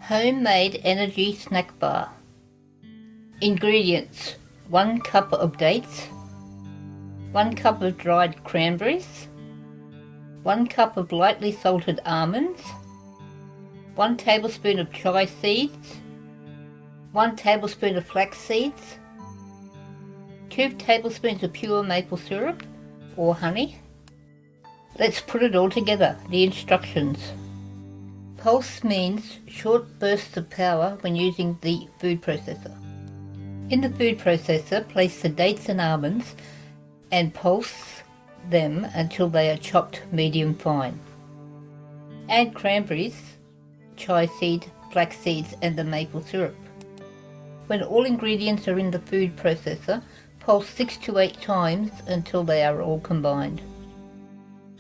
Homemade energy snack bar. Ingredients: 1 cup of dates, 1 cup of dried cranberries, 1 cup of lightly salted almonds, 1 tablespoon of chia seeds, 1 tablespoon of flax seeds, 2 tablespoons of pure maple syrup or honey. Let's put it all together. The instructions. Pulse means short bursts of power when using the food processor. In the food processor, place the dates and almonds and pulse them until they are chopped medium fine. Add cranberries, chia seed, flax seeds and the maple syrup. When all ingredients are in the food processor, pulse 6 to 8 times until they are all combined.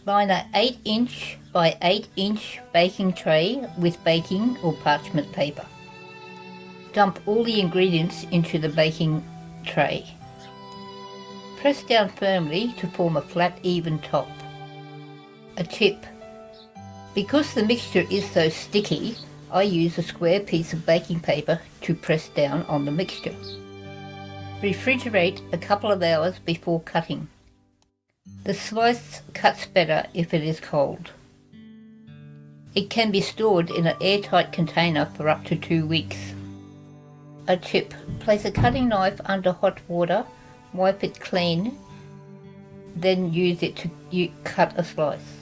Line an 8-inch by 8-inch baking tray with baking or parchment paper. Dump all the ingredients into the baking tray. Press down firmly to form a flat, even top. A tip: because the mixture is so sticky, I use a square piece of baking paper to press down on the mixture. Refrigerate a couple of hours before cutting. The slice cuts better if it is cold. It can be stored in an airtight container for up to 2 weeks. A tip: place a cutting knife under hot water, wipe it clean, then use it to cut a slice.